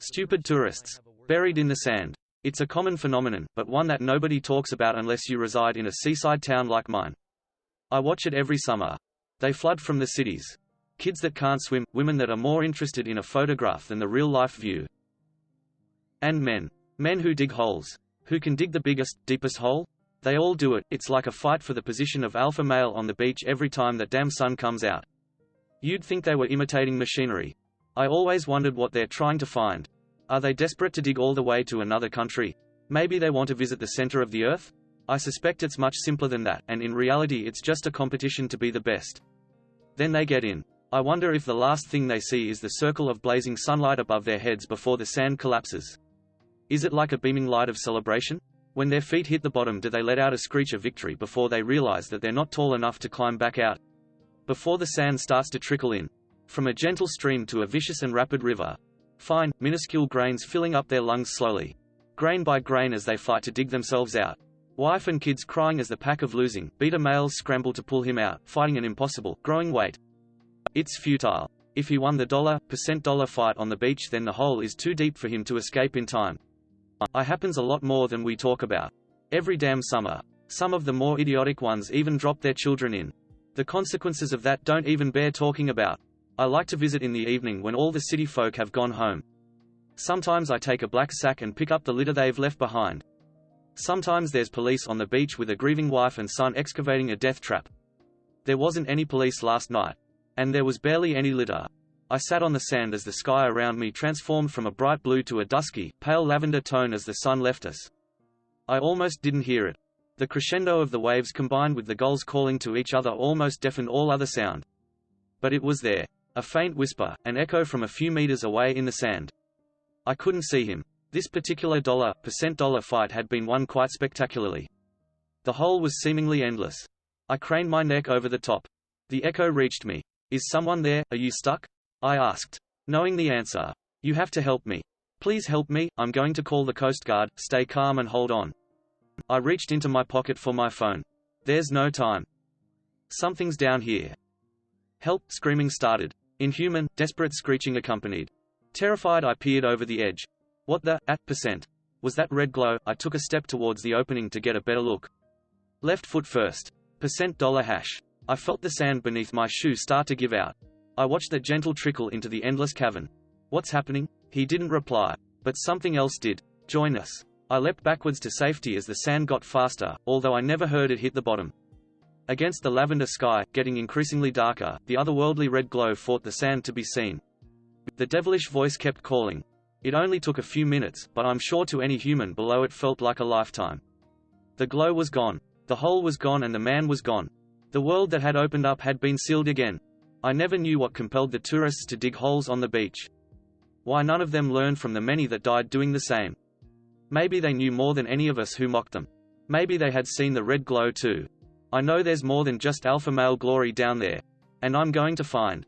Stupid tourists. Buried in the sand. It's a common phenomenon, but one that nobody talks about unless you reside in a seaside town like mine. I watch it every summer. They flood from the cities. Kids that can't swim, women that are more interested in a photograph than the real-life view. And men. Men who dig holes. Who can dig the biggest, deepest hole? They all do it. It's like a fight for the position of alpha male on the beach every time that damn sun comes out. You'd think they were imitating machinery. I always wondered what they're trying to find. Are they desperate to dig all the way to another country? Maybe they want to visit the center of the earth? I suspect it's much simpler than that, and in reality it's just a competition to be the best. Then they get in. I wonder if the last thing they see is the circle of blazing sunlight above their heads before the sand collapses. Is it like a beaming light of celebration? When their feet hit the bottom, do they let out a screech of victory before they realize that they're not tall enough to climb back out? Before the sand starts to trickle in. From a gentle stream to a vicious and rapid river. Fine, minuscule grains filling up their lungs slowly. Grain by grain as they fight to dig themselves out. Wife and kids crying as the pack of losing, beta males scramble to pull him out, fighting an impossible, growing weight. It's futile. If he won the $% fight on the beach, then the hole is too deep for him to escape in time. It happens a lot more than we talk about. Every damn summer. Some of the more idiotic ones even drop their children in. The consequences of that don't even bear talking about. I like to visit in the evening when all the city folk have gone home. Sometimes I take a black sack and pick up the litter they've left behind. Sometimes there's police on the beach with a grieving wife and son excavating a death trap. There wasn't any police last night. And there was barely any litter. I sat on the sand as the sky around me transformed from a bright blue to a dusky, pale lavender tone as the sun left us. I almost didn't hear it. The crescendo of the waves combined with the gulls calling to each other almost deafened all other sound. But it was there. A faint whisper, an echo from a few meters away in the sand. I couldn't see him. This particular $% fight had been won quite spectacularly. The hole was seemingly endless. I craned my neck over the top. The echo reached me. Is someone there? Are you stuck? I asked. Knowing the answer. You have to help me. Please help me, I'm going to call the Coast Guard, stay calm and hold on. I reached into my pocket for my phone. There's no time. Something's down here. Help, screaming started. Inhuman, desperate screeching accompanied. Terrified I peered over the edge. What the, %? Was that red glow? I took a step towards the opening to get a better look. Left foot first. $. I felt the sand beneath my shoe start to give out. I watched the gentle trickle into the endless cavern. What's happening? He didn't reply. But something else did. Join us. I leapt backwards to safety as the sand got faster, although I never heard it hit the bottom. Against the lavender sky, getting increasingly darker, the otherworldly red glow fought the sand to be seen. The devilish voice kept calling. It only took a few minutes, but I'm sure to any human below it felt like a lifetime. The glow was gone. The hole was gone and the man was gone. The world that had opened up had been sealed again. I never knew what compelled the tourists to dig holes on the beach. Why none of them learned from the many that died doing the same. Maybe they knew more than any of us who mocked them. Maybe they had seen the red glow too. I know there's more than just alpha male glory down there. And I'm going to find